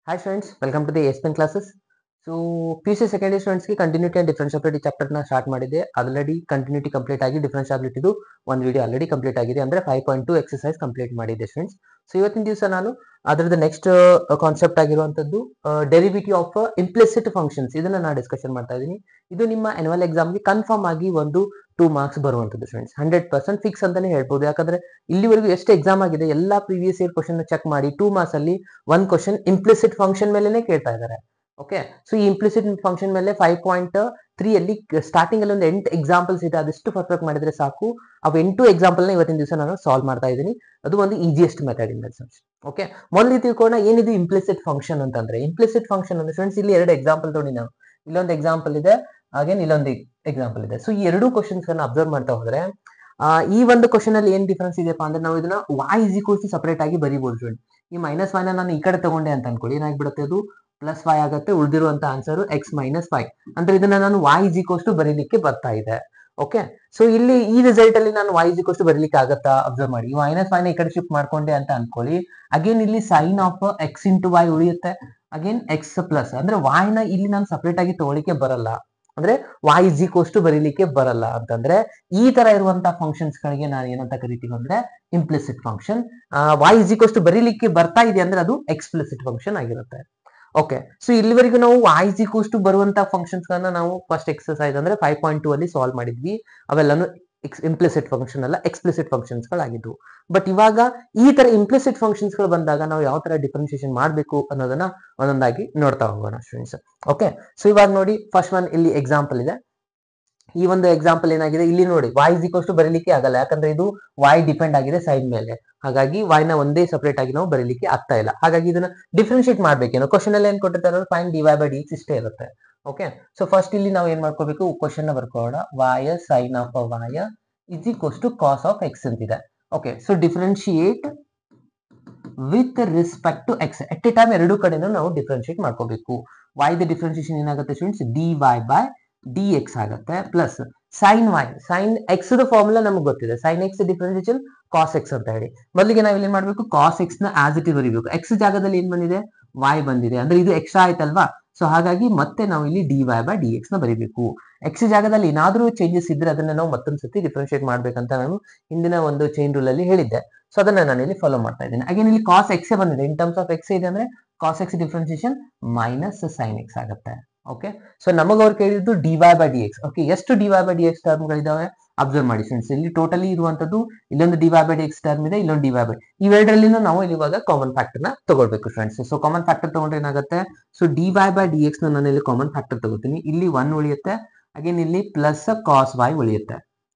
Hi friends, welcome to the ASPN classes. So PUC second year students की continuity and differentiability chapter ನ start ಮಾಡಿದೆ. Already continuity complete ಆಗಿ differentiability ದು ಒಂದು video already complete ಆಗಿದೆ. ಅಂದ್ರೆ 5.2 ಎಕ್ಸರ್ಸೈಸ್ ಕಂಪ್ಲೀಟ್ ಮಾಡಿದೆ ಸ್ಟೂಡೆಂಟ್ಸ್. ಸೊ ಇವತ್ತಿನ ದಿವಸ ನಾನು ಅದರದ ನೆಕ್ಸ್ಟ್ ಕಾನ್ಸೆಪ್ಟ್ ಆಗಿರುವಂತದ್ದು ಡೆರಿವೇಟಿವ್ ಆಫ್ ಇಂಪ್ಲಿಸಿಟ್ ಫಂಕ್ಷನ್ಸ್ ಇದನ್ನ ನಾನು ಡಿಸ್ಕಷನ್ ಮಾಡ್ತಾ ಇದ್ದೀನಿ. ಇದು ನಿಮ್ಮ ಆನ್ಯುವಲ್ ಎಕ್ಸಾಮ್ ಗೆ ಕನ್ಫರ್ಮ್ ಆಗಿ ಒಂದು 2 ಮಾರ್ಕ್ಸ್ ಬರುವಂತದ್ದು ಸ್ಟೂಡೆಂಟ್ಸ್. 100% ಫಿಕ್ಸ್ ಅಂತಾನೆ ಹೇಳ್ಬೋದು. ಯಾಕಂದ್ರೆ ಇಲ್ಲಿವರೆಗೂ ಎಷ್ಟು ಎಕ್ಸಾಮ್ ಆಗಿದೆ ಎಲ್ಲಾ ಪ್ರೀವಿಯಸ್ ಇಯರ್ ಕ್ವಶನ್ ಚೆಕ್ ಮಾಡಿ 2 ಮಾರ್ಕ್ಸ್ ಅಲ್ಲಿ ಒಂದು ಕ್ವಶನ್ ಇಂಪ್ಲಿಸಿಟ್ ಫಂಕ್ಷನ್ ಮೇಲೆನೆ ಕೇಳ್ತಾ ಇದ್ದಾರೆ. ಓಕೆ, ಸೊ ಈ ಇಂಪ್ಲಿಸಿಟ್ ಫಂಕ್ಷನ್ ಮೇಲೆ 5.3 ಅಲ್ಲಿ ಸ್ಟಾರ್ಟಿಂಗ್ ಅಲ್ಲಿ ಒಂದು 8 ಎಕ್ಸಾಂಪಲ್ಸ್ ಇದೆ. ಅದೆಷ್ಟು ಪರ್ಫೆಕ್ಟ್ ಮಾಡಿದ್ರೆ ಸಾಕು. ಅವು 8 ಎಕ್ಸಾಂಪಲ್ ನ ಇವತ್ತಿನ ದಿವಸ ನಾನು ಸಾಲ್ವ್ ಮಾಡ್ತಾ ಇದ್ದೀನಿ. ಅದು ಒಂದು ಈಸಿಯೆಸ್ಟ್ ಮೆಥಡ್ ಇಂದ. ಓಕೆ, ಮೊದಲು ತಿಳ್ಕೊಳ್ಳೋಣ ಏನಿದು ಇಂಪ್ಲಿಸಿಟ್ ಫಂಕ್ಷನ್ ಅಂತಂದ್ರೆ. ಇಂಪ್ಲಿಸಿಟ್ ಫಂಕ್ಷನ್ ಅಂದ್ರೆ ಫ್ರೆಂಡ್ಸ್ ಇಲ್ಲಿ ಎರಡು ಎಕ್ಸಾಂಪಲ್ ತಗೊಂಡಿ ನಾವು. ಇಲ್ಲೊಂದು ಎಕ್ಸಾಂಪಲ್ ಇದೆ, ಹಾಗೆ ಇಲ್ಲೊಂದು ಎಕ್ಸಾಂಪಲ್ ಇದೆ. ಸೊ ಈ ಎರಡು ಕ್ವಶನ್ಸ್ ಅನ್ನ ಅಬ್ಸರ್ವ್ ಮಾಡ್ತಾ ಹೋದ್ರೆ ಈ ಒಂದು ಕ್ವಶನ್ ಅಲ್ಲಿ ಏನ್ ಡಿಫರೆನ್ಸ್ ಇದೆಯಪ್ಪ ಅಂದ್ರೆ ನಾವು ಇದನ್ನ y is equals to separate ಆಗಿ ಬರೀಬಹುದು ಸ್ಟೂಡೆಂಟ್. ಈ -y ನ ನಾನು ಈ ಕಡೆ ತಗೊಂಡೆ ಅಂತ ಅನ್ಕೊಳ್ಳಿ, ಏನಾಗ್ಬಿಡುತ್ತೆ ಅದು +y ಆಗುತ್ತೆ. ಉಳಿದಿರುವಂತ ಆನ್ಸರ್ x -y ಅಂದ್ರೆ ಇದನ್ನ ನಾನು y ಇಸ್ ಈಕ್ವಲ್ಸ್ ಟು ಬರೀಲಿಕ್ಕೆ ಬರ್ತಾ ಇದೆ. ಓಕೆ, ಸೊ ಇಲ್ಲಿ ಈ ರಿಸಲ್ಟ್ ಅಲ್ಲಿ ನಾನು y ಇಸ್ ಈಕ್ವಲ್ಸ್ ಟು ಬರೀಲಿಕ್ಕೆ ಆಗತ್ತಾ ಅಬ್ಸರ್ವ್ ಮಾಡಿ. -y ನ ಈ ಕಡೆ ಶಿಫ್ಟ್ ಮಾಡ್ಕೊಂಡೆ ಅಂತ ಅನ್ಕೊಳ್ಳಿ, ಅಗೇನ್ ಇಲ್ಲಿ sine of x into y ಉಳಿಯುತ್ತೆ. ಅಗೇನ್ x ಪ್ಲಸ್ ಅಂದ್ರೆ y ನ ಇಲ್ಲಿ ನಾನು ಸಪರೇಟ್ ಆಗಿ ತಗೊಳ್ಳಿಕ್ಕೆ ಬರಲ್ಲ. ಅಂದ್ರೆ y ಇಸ್ ಈಕ್ವಲ್ಸ್ ಟು ಬರೀಲಿಕ್ಕೆ ಬರಲ್ಲ ಅಂತಂದ್ರೆ ಈ ತರ ಇರುವಂತಹ ಫಂಕ್ಷನ್ಸ್ ಗಳಿಗೆ ನಾನು ಏನಂತ ಕರಿತೀವಿ ಅಂದ್ರೆ implicit function. y is equals to ಬರೀಲಿಕ್ಕೆ ಬರ್ತಾ ಇದೆ ಅಂದ್ರೆ ಅದು ಎಕ್ಸ್ಪ್ಲಿಸಿಟ್ ಫಂಕ್ಷನ್ ಆಗಿರುತ್ತೆ. ಓಕೆ, ಸೊ ಇಲ್ಲಿವರೆಗೂ ನಾವು y ಇಸ್ ಈಕ್ವಲ್ಸ್ ಟು ಬರುವಂತಹ ಫಂಕ್ಷನ್ಸ್ ಗಳನ್ನ ನಾವು ಫಸ್ಟ್ ಎಕ್ಸರ್ಸೈಸ್ ಅಂದ್ರೆ 5.2 ಅಲ್ಲಿ ಸಾಲ್ವ್ ಮಾಡಿದ್ವಿ. ಅವೆಲ್ಲಾನು ಇಂಪ್ಲಿಸಿಟ್ ಫಂಕ್ಷನ್ ಅಲ್ಲ, ಎಕ್ಸ್ಪ್ಲಿಸಿಟ್ ಫಂಕ್ಷನ್ಸ್ ಗಳಾಗಿದ್ವು. ಬಟ್ ಇವಾಗ ಈ ತರ ಇಂಪ್ಲಿಸಿಟ್ ಫಂಕ್ಷನ್ಸ್ ಗಳು ಬಂದಾಗ ನಾವು ಯಾವ ತರ ಡಿಫರೆನ್ಶಿಯೇಷನ್ ಮಾಡಬೇಕು ಅನ್ನೋದನ್ನ ಒಂದೊಂದಾಗಿ ನೋಡ್ತಾ ಹೋಗೋಣ ಸ್ಟೂಡೆಂಟ್ಸ್. ಓಕೆ, ಸೊ ಇವಾಗ ನೋಡಿ ಫಸ್ಟ್ ಒನ್ ಇಲ್ಲಿ ಎಕ್ಸಾಂಪಲ್ ಇದೆ. ಈ ಒಂದು ಎಕ್ಸಾಂಪಲ್ ಏನಾಗಿದೆ ಇಲ್ಲಿ ನೋಡಿ, y ಇಸ್ ಈಕ್ವಲ್ಸ್ ಟು ಬರೀಲಿಕ್ಕೆ ಆಗಲ್ಲ. ಯಾಕಂದ್ರೆ ಇದು y ಡಿಪೆಂಡ್ ಆಗಿದೆ ಸೈನ್ ಮೇಲೆ. ಹಾಗಾಗಿ y ನ ಒಂದೇ ಸಪರೇಟ್ ಆಗಿ ನಾವು ಬರೀಲಿಕ್ಕೆ ಆಗ್ತಾ ಇಲ್ಲ. ಹಾಗಾಗಿ ಇದನ್ನ ಡಿಫ್ರೆನ್ಶಿಯೇಟ್ ಮಾಡ್ಬೇಕೇನೋ. ಕ್ವಶನ್ ಅಲ್ಲಿ ಏನ್ ಕೊಟ್ಟಿರ್ತಾರೆ ಫೈಂಡ್ dy ಬೈ dx ಇಷ್ಟೇ ಇರುತ್ತೆ. ಓಕೆ, ಸೊ ಫಸ್ಟ್ ಇಲ್ಲಿ ನಾವು ಏನ್ ಮಾಡ್ಕೋಬೇಕು, ಕ್ವಶನ್ ನ ಬರ್ಕೊಳ್ಳೋಣ. y sine of y is equals to cos of x ಅಂತಿದೆ. Okay, so differentiate with respect to x at a time ಎರಡು ಕಡೆನೂ ನಾವು ಡಿಫ್ರೆನ್ಶಿಯೇಟ್ ಮಾಡ್ಕೋಬೇಕು. y ದ ಡಿಫ್ರೆನ್ಶಿಯೇಷನ್ ಏನಾಗುತ್ತೆ ಸ್ಟೂಡೆಂಟ್ಸ್, dy ಬೈ dx ಆಗುತ್ತೆ plus sine y. Sine x ದ formula ನಮಗೆ ಗೊತ್ತಿದೆ. Sine x differentiation cos x ಅಂತ ಹೇಳಿ. ಮೊದಲಿಗೆ ನಾವು ಇಲ್ಲಿ ಮಾಡ್ಬೇಕು, ಕಾಸ್ x ನ ಆಸ್ ಇಟ್ ಇಸ್ ಬರೀಬೇಕು. x ಜಾಗದಲ್ಲಿ ಏನ್ ಬಂದಿದೆ, y ಬಂದಿದೆ. ಅಂದ್ರೆ ಇದು ಎಕ್ಸ್ಟ್ರಾ ಆಯ್ತಲ್ವಾ. ಸೊ ಹಾಗಾಗಿ ಮತ್ತೆ ನಾವು ಇಲ್ಲಿ dy ಬೈ dx ನ ಬರೀಬೇಕು. x ಜಾಗದಲ್ಲಿ ಏನಾದ್ರೂ ಚೇಂಜಸ್ ಇದ್ರೆ ಅದನ್ನ ನಾವು ಮತ್ತೊಂದು ಸತಿ ಡಿಫ್ರೆನ್ಶಿಯೇಟ್ ಮಾಡ್ಬೇಕಂತ ನಾನು ಹಿಂದಿನ ಒಂದು ಚೈನ್ ರೂಲ್ ಅಲ್ಲಿ ಹೇಳಿದ್ದೆ. ಸೊ ಅದನ್ನ ನಾನು ಇಲ್ಲಿ ಫಾಲೋ ಮಾಡ್ತಾ ಇದ್ದೀನಿ. ಅಗೇನ್ ಇಲ್ಲಿ ಕಾಸ್ x ಬಂದಿದೆ. ಇನ್ ಟರ್ಮ್ಸ್ ಆಫ್ x ಇದೆ ಅಂದ್ರೆ cos x differentiation minus sine x ಆಗುತ್ತೆ. ಓಕೆ, ಸೊ ನಮಗೆ ಅವ್ರು ಕೇಳಿದ್ದು dy ಬೈ dx. ಓಕೆ, ಎಷ್ಟು dy ಬೈ dx ಟರ್ಮ್ ಗಳಿದಾವೆ ಅಬ್ಸರ್ವ್ ಮಾಡಿ ಫ್ರೆಂಡ್ಸ್. ಇಲ್ಲಿ ಟೋಟಲಿ ಇರುವಂತದ್ದು ಇಲ್ಲೊಂದು dy ಬೈ dx ಟರ್ಮ್ ಇದೆ, ಇಲ್ಲೊಂದು dy ಬೈ. ಇವೆರಡರಲ್ಲಿ ನಾವು ಇವಾಗ ಕಾಮನ್ ಫ್ಯಾಕ್ಟರ್ ನ ತಗೊಳ್ಬೇಕು ಫ್ರೆಂಡ್ಸ್. ಸೊ ಕಾಮನ್ ಫ್ಯಾಕ್ಟರ್ ತಗೊಂಡ್ರೆ ಏನಾಗುತ್ತೆ, ಸೊ dy ಬೈ dx ನ ನಾನು ಇಲ್ಲಿ ಕಾಮನ್ ಫ್ಯಾಕ್ಟರ್ ತಗೋತೀನಿ. ಇಲ್ಲಿ 1 ಉಳಿಯುತ್ತೆ. ಅಗೇನ್ ಇಲ್ಲಿ ಪ್ಲಸ್ ಕಾಸ್ y ಉಳಿಯುತ್ತೆ.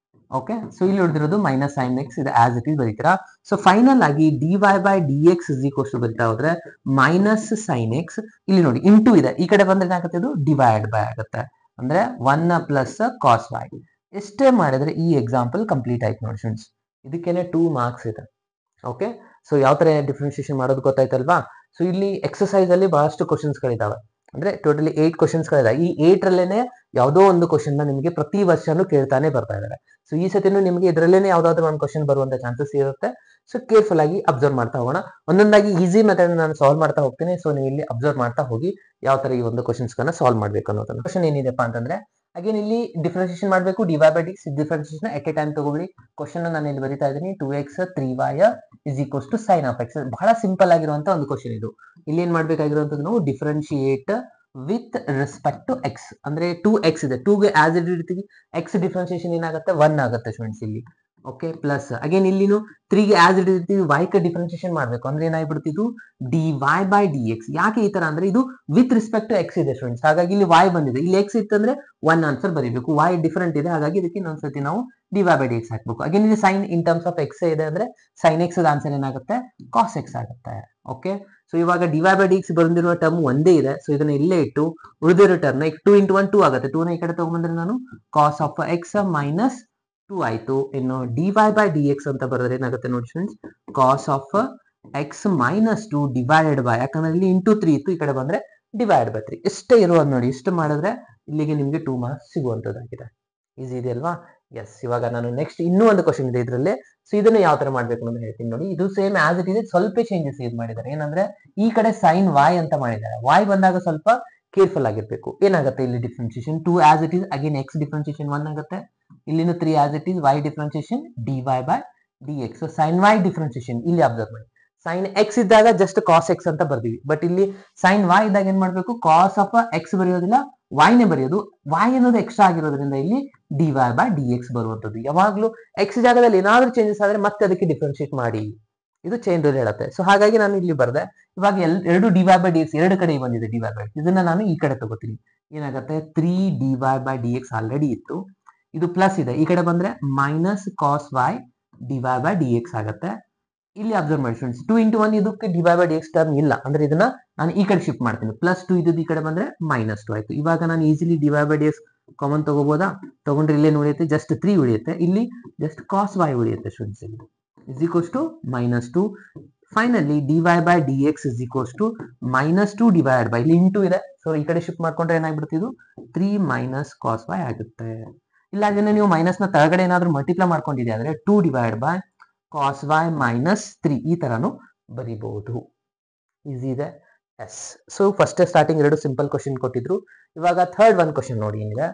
ಓಕೆ, ಸೊ ಇಲ್ಲಿ ಉಳಿದಿರೋದು ಮೈನಸ್ ಸೈನ್ x ಇದೆ ಆಸ್ ಇಟ್ ಇಸ್ ಬರೀತೀರಾ. ಸೊ ಫೈನಲ್ ಆಗಿ dy by dx is equals to ಬರೀತಾ ಹೋದ್ರೆ ಮೈನಸ್ ಸೈನ್ x. ಇಲ್ಲಿ ನೋಡಿ ಇಂಟು ಇದೆ, ಈ ಕಡೆ ಬಂದ್ರೆ ಏನಾಗುತ್ತೆ, ಇದು ಡಿವೈಡ್ ಬೈ ಆಗುತ್ತೆ. ಅಂದ್ರೆ 1 ಪ್ಲಸ್ ಕಾಸ್ y. ಎಷ್ಟೇ ಮಾಡಿದ್ರೆ ಈ ಎಕ್ಸಾಂಪಲ್ ಕಂಪ್ಲೀಟ್ ಆಯ್ತು ನೋಡಿ ಫ್ರೆಂಡ್ಸ್. ಇದಕ್ಕೇನೆ 2 ಮಾರ್ಕ್ಸ್ ಇದೆ. ಓಕೆ, ಸೊ ಯಾವ ತರ ಡಿಫ್ರೆನ್ಶಿಯೇಷನ್ ಮಾಡೋದು ಗೊತ್ತಾಯ್ತಲ್ವಾ. ಸೊ ಇಲ್ಲಿ ಎಕ್ಸರ್ಸೈಸ್ ಅಲ್ಲಿ ಬಹಳಷ್ಟು ಕ್ವಶನ್ಸ್ ಗಳಿದಾವೆ. ಅಂದ್ರೆ ಟೋಟಲಿ 8 ಕ್ವಶನ್ಸ್ ಗಳಿದಾವೆ. ಈ 8 ರಲ್ಲೇನೆ ಯಾವುದೋ ಒಂದು ಕ್ವಶನ್ ನ ನಿಮಗೆ ಪ್ರತಿ ವರ್ಷನೂ ಕೇಳ್ತಾನೆ ಬರ್ತಾ ಇದ್ದಾರೆ. ಸೊ ಈ ಸತಿನೂ ನಿಮಗೆ ಇದರಲ್ಲೇನೆ ಯಾವ್ದಾದ್ರು ಒಂದು ಕ್ವಶನ್ ಬರುವಂತ ಚಾನ್ಸಸ್ ಇರುತ್ತೆ. ಸೊ ಕೇರ್ಫುಲ್ ಆಗಿ ಅಬ್ಸರ್ವ್ ಮಾಡ್ತಾ ಹೋಗೋಣ. ಒಂದೊಂದಾಗಿ ಈಸಿ ಮೆಥಡ್ ನಾನು ಸಾಲ್ವ್ ಮಾಡ್ತಾ ಹೋಗ್ತೀನಿ. ಸೊ ನೀವು ಇಲ್ಲಿ ಅಬ್ಸರ್ವ್ ಮಾಡ್ತಾ ಹೋಗಿ ಯಾವ ತರ ಈ ಒಂದು ಕ್ವಶನ್ಸ್ ಗಳನ್ನ ಸಾಲ್ವ್ ಮಾಡ್ಬೇಕು ಅನ್ನೋದನ್ನ. ಕ್ವಶನ್ ಏನಿದೆಪ್ಪ ಅಂತಂದ್ರೆ ಅಗೇನ್ ಇಲ್ಲಿ ಡಿಫ್ರೆನ್ಶಿಯೇಷನ್ ಮಾಡಬೇಕು. dy by dx differentiation at a time ತಗೊಳ್ಳಿ. ಕ್ವಶನ್ ನಾನು ಇಲ್ಲಿ ಬರೀತಾ ಇದ್ದೀನಿ. 2x 3y is equals to sine of x. ಬಹಳ ಸಿಂಪಲ್ ಆಗಿರುವಂತ ಒಂದು ಕ್ವಶನ್ ಇದು. ಇಲ್ಲಿ ಏನ್ ಮಾಡ್ಬೇಕಾಗಿರುವಂತದ್ದು, ನಾವು differentiate with respect to x. ಅಂದ್ರೆ 2x ಇದೆ, 2 ಗೆ ಆಸ್ ಇಟ್ ಇಡ್ತೀವಿ. x ಡಿಫ್ರೆನ್ಶಿಯೇಷನ್ ಏನಾಗುತ್ತೆ, 1 ಆಗುತ್ತೆ ಸ್ಟೂಡೆಂಟ್ಸ್ ಇಲ್ಲಿ. ಓಕೆ, ಪ್ಲಸ್ ಅಗೇನ್ ಇಲ್ಲಿನು 3 ಗೆ ಆಸ್ ಇಟ್ ಇಡ್ತೀವಿ. y ಗೆ ಡಿಫ್ರೆನ್ಶಿಯೇಷನ್ ಮಾಡಬೇಕು ಅಂದ್ರೆ ಏನಾಗ್ಬಿಡ್ತಿದ್ದು dy ಬೈ dx. ಯಾಕೆ ಈ ತರ ಅಂದ್ರೆ ಇದು ವಿತ್ ರೆಸ್ಪೆಕ್ಟ್ ಟು x ಇದೆ ಸ್ಟೂಡೆಂಟ್ಸ್. ಹಾಗಾಗಿ ಇಲ್ಲಿ y ಬಂದಿದೆ. ಇಲ್ಲಿ x ಇತ್ತಂದ್ರೆ 1 ಆನ್ಸರ್ ಬರೀಬೇಕು. y ಡಿಫರೆಂಟ್ ಇದೆ, ಹಾಗಾಗಿ ಇದಕ್ಕೆ ಇನ್ನೊಂದ್ಸತಿ ನಾವು dy ಬೈ dx ಹಾಕ್ಬೇಕು. ಅಗೇನ್ ಇಲ್ಲಿ sine in terms of x ಇದೆ ಅಂದ್ರೆ ಸೈನ್ x ಆನ್ಸರ್ ಏನಾಗುತ್ತೆ, ಕಾಸ್ x ಆಗುತ್ತೆ. ಓಕೆ, ಸೊ ಇವಾಗ dy ಬೈ dx ಬಂದಿರುವ ಟರ್ಮ್ ಒಂದೇ ಇದೆ. ಸೊ ಇದನ್ನ ಇಲ್ಲೇ ಇಟ್ಟು ಉಳಿದಿರೋ ಟರ್ಮ್ 2 ಇಂಟು 1 2 ಆಗುತ್ತೆ. 2 ನ ಈ ಕಡೆ ತಗೊಂಡ್ಬಂದ್ರೆ ನಾನು ಕಾಸ್ ಆಫ್ x ಮೈನಸ್ 2 ಆಯ್ತು. ಇನ್ನು dy ಬೈ dx ಅಂತ ಬರೆದ್ರೆ ಏನಾಗುತ್ತೆ ನೋಡಿ students, cos of x minus 2 divided by, ಯಾಕಂದ್ರೆ ಇಲ್ಲಿ ಇಂಟು 3 ಇತ್ತು, ಈ ಕಡೆ ಬಂದ್ರೆ ಡಿವೈಡ್ ಬೈ 3. ಇಷ್ಟೇ ಇರುವುದು ನೋಡಿ. ಇಷ್ಟು ಮಾಡಿದ್ರೆ ಇಲ್ಲಿಗೆ ನಿಮ್ಗೆ 2 ಮಾರ್ಕ್ಸ್ ಸಿಗುವಂತದ್ದಾಗಿದೆ. ಈಸಿ ಇದೆ ಅಲ್ವಾ. ಎಸ್, ಇವಾಗ ನಾನು ನೆಕ್ಸ್ಟ್ ಇನ್ನೂ ಒಂದು ಕ್ವಶನ್ ಇದೆ ಇದರಲ್ಲಿ. ಸೊ ಇದನ್ನ ಯಾವ ತರ ಮಾಡ್ಬೇಕು ಅಂತ ಹೇಳ್ತೀನಿ ನೋಡಿ. ಇದು ಸೇಮ್ ಆಸ್ ಇಟ್ ಇದೆ, ಸ್ವಲ್ಪ ಚೇಂಜಸ್ ಇದು ಮಾಡಿದ್ದಾರೆ. ಏನಂದ್ರೆ ಈ ಕಡೆ ಸೈನ್ y ಅಂತ ಮಾಡಿದ್ದಾರೆ. y ಬಂದಾಗ ಸ್ವಲ್ಪ ಕೇರ್ಫುಲ್ ಆಗಿರ್ಬೇಕು. ಏನಾಗುತ್ತೆ ಇಲ್ಲಿ differentiation 2 as it is, again x differentiation 1 ಆಗುತ್ತೆ. ಇಲ್ಲಿನೂ 3 as it is, y differentiation dy by dx. So sine y differentiation ಇಲ್ಲಿ ಅಬ್ಸರ್ವ್ ಮಾಡಿ. ಸೈನ್ x ಇದ್ದಾಗ ಜಸ್ಟ್ ಕಾಸ್ x ಅಂತ ಬರ್ತೀವಿ, ಬಟ್ ಇಲ್ಲಿ ಸೈನ್ y ಇದ್ದಾಗ ಏನ್ ಮಾಡ್ಬೇಕು, ಕಾಸ್ ಆಫ್ x ಬರೆಯೋದಿಲ್ಲ, y ನೇ ಬರೆಯೋದು. y ಅನ್ನೋದು ಎಕ್ಸ್ಟ್ರಾ ಆಗಿರೋದ್ರಿಂದ ಇಲ್ಲಿ dy by dx ಬರುವಂತದ್ದು. ಯಾವಾಗ್ಲೂ x ಜಾಗದಲ್ಲಿ ಏನಾದ್ರೂ ಚೇಂಜಸ್ ಆದ್ರೆ ಮತ್ತೆ ಅದಕ್ಕೆ ಡಿಫ್ರೆನ್ಶಿಯೇಟ್ ಮಾಡಿ, ಇದು ಚೈನ್ ರೂಲ್ ಹೇಳುತ್ತೆ. ಸೊ ಹಾಗಾಗಿ ನಾನು ಇಲ್ಲಿ ಬರ್ದೆ. ಇವಾಗ ಎರಡು dy by dx ಎರಡು ಕಡೆ ಬಂದಿದೆ dy by, ಇದನ್ನ ನಾನು ಈ ಕಡೆ ತಗೋತೀನಿ. ಏನಾಗುತ್ತೆ 3 dy by dx ಆಲ್ರೆಡಿ ಇತ್ತು, ಇದು ಪ್ಲಸ್ ಇದೆ, ಈ ಕಡೆ ಬಂದ್ರೆ minus cos y dy by dx ಆಗುತ್ತೆ. ಇಲ್ಲಿ ಅಬ್ಸರ್ವ್ ಮಾಡಿ ಫ್ರೆಂಡ್ಸ್, 2 into 1 ಇದಕ್ಕೆ dy by dx ಟರ್ಮ್ ಇಲ್ಲ, ಅಂದ್ರೆ ಇದನ್ನ ನಾನು ಈ ಕಡೆ ಶಿಫ್ಟ್ ಮಾಡ್ತೀನಿ. ಪ್ಲಸ್ 2 ಇದು ಈ ಕಡೆ ಬಂದ್ರೆ ಮೈನಸ್ 2 ಆಯ್ತು. ಇವಾಗ ನಾನು easily dy by dx common ತಗೋಬಹುದಾ? ತಗೊಂಡ್ರೆ ಇಲ್ಲೇ ಉಳಿಯುತ್ತೆ, ಜಸ್ಟ್ 3 ಉಳಿಯುತ್ತೆ, ಇಲ್ಲಿ ಜಸ್ಟ್ ಕಾಸ್ y ಉಳಿಯುತ್ತೆ ಫ್ರೆಂಡ್ಸ್. ಇಲ್ಲಿ is equals to minus 2. Finally dy by dx is equals to minus 2 divided by, ಇಲ್ಲಿ ಇಂಟು ಇದೆ, ಸೊ ಈ ಕಡೆ ಶಿಫ್ಟ್ ಮಾಡ್ಕೊಂಡ್ರೆ ಏನಾಗ್ಬಿಡುತ್ತೆ, ಇದು 3 ಮೈನಸ್ ಕಾಸ್ y ಆಗುತ್ತೆ. ಇಲ್ಲ ಅದನ್ನ ನೀವು ಮೈನಸ್ ನ ಕೆಳಗಡೆ ಏನಾದ್ರೂ ಮಲ್ಟಿಪ್ಲೈ ಮಾಡ್ಕೊಂಡಿದೆ ಅಂದ್ರೆ 2 divided by cos y minus 3 ಈ ತರನು ಬರೀಬಹುದು. ಈಸಿ ಇದೆ. ಎಸ್, ಸೊ ಫಸ್ಟ್ ಸ್ಟಾರ್ಟಿಂಗ್ ಎರಡು ಸಿಂಪಲ್ ಕ್ವಶನ್ ಕೊಟ್ಟಿದ್ರು. ಇವಾಗ ಥರ್ಡ್ ಒನ್ ಕ್ವಶನ್ ನೋಡಿ ಏನಿದೆ.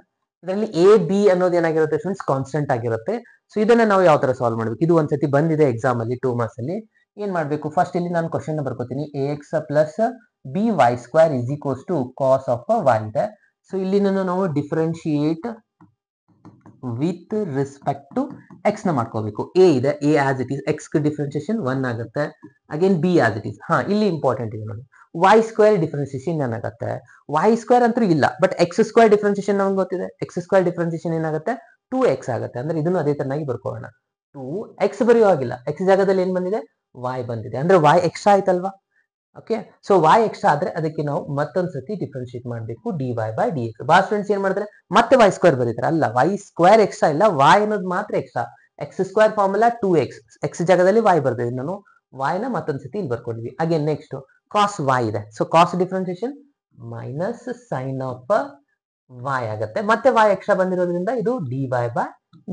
ಇದರಲ್ಲಿ ಎ ಬಿ ಅನ್ನೋದು ಏನಾಗಿರುತ್ತೆ ಫ್ರೆಂಡ್ಸ್, ಕಾನ್ಸ್ಟೆಂಟ್ ಆಗಿರುತ್ತೆ. ಸೊ ಇದನ್ನ ನಾವು ಯಾವ ತರ ಸಾಲ್ವ್ ಮಾಡ್ಬೇಕು, ಇದು ಒಂದ್ಸತಿ ಬಂದಿದೆ ಎಕ್ಸಾಮ್ ಅಲ್ಲಿ 2 ಮಾರ್ಕ್ಸ್ ಅಲ್ಲಿ. ಏನ್ ಮಾಡ್ಬೇಕು, ಫಸ್ಟ್ ಇಲ್ಲಿ ನಾನು ಕ್ವಶನ್ ಬರ್ಕೋತೀನಿ. ax plus B Y square is equals to cos of y ಇದೆ. ಸೊ ಇಲ್ಲಿ ನಾವು differentiate with respect to X ನ ಮಾಡ್ಕೋಬೇಕು. ಎ ಇದೆ, A as it is, X differentiation 1 ಆಗುತ್ತೆ. Again B as it is. ಇಲ್ಲಿ ಇಂಪಾರ್ಟೆಂಟ್ ಇದೆ ನೋಡಿ, ವೈ ಸ್ಕ್ವೇರ್ ಡಿಫರೆನ್ಸಿಯೇಷನ್ ಏನಾಗುತ್ತೆ, ವೈ ಸ್ಕ್ವೇರ್ ಅಂತೂ ಇಲ್ಲ, ಬಟ್ ಎಕ್ಸ್ ಸ್ಕ್ವೇರ್ ಡಿಫರೆನ್ಸಿಯೇಷನ್ ನಮ್ಗೆ ಗೊತ್ತಿದೆ. ಎಕ್ಸ್ ಸ್ಕ್ವೇರ್ ಡಿಫರೆನ್ಸಿಯೇಷನ್ ಏನಾಗುತ್ತೆ, 2x ಆಗುತ್ತೆ. ಅಂದ್ರೆ ಇದನ್ನು ಅದೇ ತರನಾಗಿ ಬರ್ಕೋಣ. 2x ಬರೆಯೋ ಆಗಿಲ್ಲ, ಎಕ್ಸ್ ಜಾಗದಲ್ಲಿ ಏನ್ ಬಂದಿದೆ, y ಬಂದಿದೆ, ಅಂದ್ರೆ y ಎಕ್ಸ್ಟ್ರಾ ಆಯ್ತಲ್ವಾ. ಓಕೆ, ಸೊ y ಎಕ್ಸ್ಟ್ರಾ ಆದ್ರೆ ಅದಕ್ಕೆ ನಾವು ಮತ್ತೊಂದ್ಸತಿ ಡಿಫರೆನ್ಶಿಯೇಟ್ ಮಾಡಬೇಕು dy by dx. ಬಾ ಫ್ರೆಂಡ್ಸ್ ಏನ್ ಮಾಡಿದ್ರೆ ಮತ್ತೆ y ಸ್ಕ್ವೇರ್ ಬರೀತಾರೆ, ಅಲ್ಲ y ಸ್ಕ್ವೇರ್ ಎಕ್ಸ್ಟ್ರಾ ಇಲ್ಲ, y ಅನ್ನೋದು ಮಾತ್ರ extra. X square formula 2x, x ಜಾಗದಲ್ಲಿ y ಬರ್ದಿದೆ, ನಾನು y ನ ಮತ್ತೊಂದ್ಸತಿ ಇಲ್ಲಿ ಬರ್ಕೊಂಡಿದ್ವಿ. ಅಗೇನ್ ನೆಕ್ಸ್ಟ್ ಕಾಸ್ y ಇದೆ, so cos differentiation minus sine of y ಆಗುತ್ತೆ. ಮತ್ತೆ y ಎಕ್ಸ್ಟ್ರಾ ಬಂದಿರೋದ್ರಿಂದ ಇದು dy by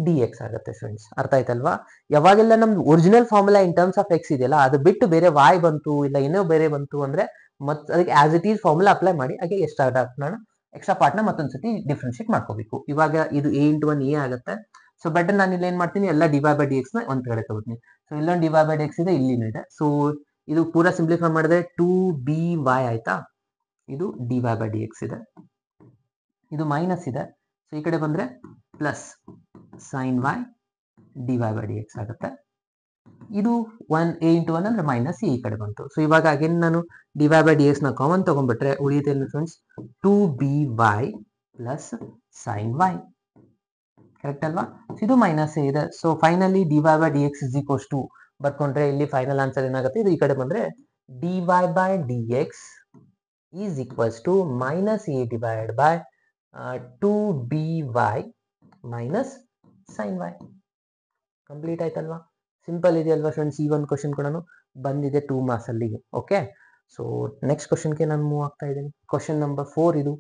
dx ಆಗುತ್ತೆ ಫ್ರೆಂಡ್ಸ್. ಅರ್ಥ ಆಯ್ತಲ್ವಾ. ಯಾವಾಗೆಲ್ಲ ನಮ್ದು original formula in terms of X ಇದೆಯಲ್ಲ, ಅದು ಬಿಟ್ಟು ಬೇರೆ y ಬಂತು ಇಲ್ಲ ಏನೋ ಬೇರೆ ಬಂತು ಅಂದ್ರೆ ಮತ್ತೆ ಅದಕ್ಕೆ as it is formula apply ಮಾಡಿ ಹಾಗೆ ಎಕ್ಸ್ಟ್ರಾ ಪಾರ್ಟ್ ನ ಮತ್ತೊಂದ್ಸತಿ ಡಿಫ್ರೆನ್ಶಿಯೇಟ್ ಮಾಡ್ಕೋಬೇಕು. ಇವಾಗ ಇದು a ಇಂಟು 1 a ಆಗುತ್ತೆ. ಸೊ ಬೆಟರ್ ನಾನು ಇಲ್ಲಿ ಏನ್ ಮಾಡ್ತೀನಿ, ಎಲ್ಲ dy by dx ನ ಒಂದ್ ಕಡೆ ತಗೋತೀನಿ. ಸೊ ಇಲ್ಲೊಂದು dy by dx ಇದೆ, ಇಲ್ಲಿನೂ ಇದೆ. ಸೊ ಇದು ಪೂರಾ ಸಿಂಪ್ಲಿಫೈ ಮಾಡಿದ್ರೆ 2by ಆಯ್ತಾ, ಇದು dy by dx ಇದೆ, ಇದು ಮೈನಸ್ ಇದೆ, ಸೊ ಈ ಕಡೆ ಬಂದ್ರೆ plus sine y dy by dx ಆಗುತ್ತೆ. ಇದು 1 a ಇಂಟು 1 ಅಂದ್ರೆ ಮೈನಸ್ ಈ ಕಡೆ ಬಂತು. ಸೊ ಇವಾಗ ಅಗೇನ್ ನಾನು dy by dx ನ ಕಾಮನ್ ತಗೊಂಡ್ಬಿಟ್ರೆ ಉಳಿಯುತ್ತೆ friends 2by plus sine y, correct ಅಲ್ವಾ. ಇದು ಮೈನಸ್ ಇದೆ. So finally dy by dx is equals to ಬರ್ಕೊಂಡ್ರೆ ಇಲ್ಲಿ ಫೈನಲ್ ಆನ್ಸರ್ ಏನಾಗುತ್ತೆ, ಇದು ಈ ಕಡೆ ಬಂದ್ರೆ dy by dx is equals to minus a divided by 2by minus sine y. Complete ಆಯ್ತಲ್ವಾ, ಸಿಂಪಲ್ ಇದೆಯಲ್ವಾ ಫ್ರೆಂಡ್ಸ್. ಈ ಒಂದು ಕ್ವಶನ್ ಕೂಡ ಬಂದಿದೆ 2 ಮಾರ್ಕ್ಸ್ ಅಲ್ಲಿ. ಓಕೆ, ಸೊ ನೆಕ್ಸ್ಟ್ ಕ್ವಶನ್ಗೆ ನಾನು ಮೂವ್ ಆಗ್ತಾ ಇದ್ದೀನಿ. ಕ್ವಶನ್ ನಂಬರ್ 4 ಇದು.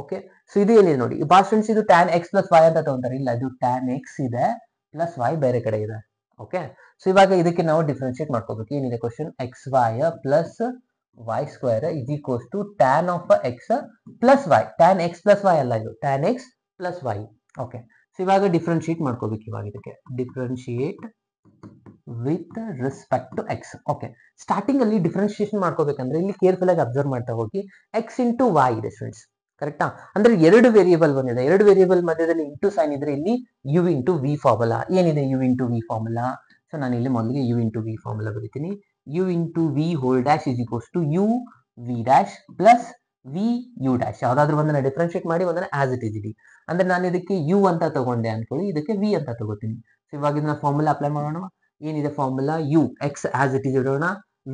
ಓಕೆ, ಸೊ ಇದು ಏನಿದೆ ನೋಡಿ ಬಾ ಫ್ರೆಂಡ್ಸ್, ಇದು tan x ಪ್ಲಸ್ y ಅಂತ ತಗೊಂತಾರೆ. ಇಲ್ಲ, ಇದು tan x ಇದೆ ಪ್ಲಸ್ y ಬೇರೆ ಕಡೆ ಇದೆ. ಓಕೆ, ಸೊ ಇವಾಗ ಇದಕ್ಕೆ ನಾವು ಡಿಫ್ರೆನ್ಶಿಯೇಟ್ ಮಾಡ್ಕೋಬೇಕು. ಏನಿದೆ question, x y plus y square is equals to tan of x plus y. tan x plus y ಅಲ್ಲ, ಇದು tan x plus y. Okay, so ಇವಾಗ ಡಿಫ್ರೆನ್ಶಿಯೇಟ್ ಮಾಡ್ಕೋಬೇಕು. ಇವಾಗ ಇದಕ್ಕೆ differentiate with respect to x. Okay, starting ಅಲ್ಲಿ differentiation ಮಾಡ್ಕೋಬೇಕಂದ್ರೆ ಇಲ್ಲಿ careful ಆಗಿ ಅಬ್ಸರ್ವ್ ಮಾಡ್ತಾ ಹೋಗಿ. ಎಕ್ಸ್ ಇಂಟು y ಇದೆ ಫ್ರೆಂಡ್ಸ್, ಕರೆಕ್ಟಾ. ಅಂದ್ರೆ ಎರಡು ವೇರಿಯೇಬಲ್ ಬಂದಿದೆ, ಎರಡು ವೇರಿಯೇಬಲ್ ಮಧ್ಯದಲ್ಲಿ ಇಂಟು ಸೈನ್ ಇದ್ರೆ ಇಲ್ಲಿ ಯು ಇಂಟು ವಿ ಫಾರ್ಮುಲಾ. ಏನಿದೆ U into V formula. So ನಾನು ಇಲ್ಲಿ ಮೊದಲಿಗೆ ಯು ಇಂಟು ವಿ ಫಾರ್ಮುಲಾ ಬರೀತೀನಿ. U into V whole dash is equals to U V dash plus V U dash. ಯಾವ್ದಾದ್ರು ಒಂದನ್ನ ಡಿಫ್ರೆನ್ಶಿಯೇಟ್ ಮಾಡಿ, ಒಂದನ್ನ ಆಸ್ ಇಟ್ ಇಸ್ ಇಡಿ. ಅಂದ್ರೆ ನಾನು ಇದಕ್ಕೆ ಯು ಅಂತ ತಗೊಂಡೆ ಅನ್ಕೊಳ್ಳಿ, ಇದಕ್ಕೆ ವಿ ಅಂತ ತಗೋತೀನಿ. ಸೊ ಇವಾಗ ಇದನ್ನ ಫಾರ್ಮುಲಾ ಅಪ್ಲೈ ಮಾಡೋಣ. ಏನಿದೆ formula, you x as it is ಇಡೋಣ,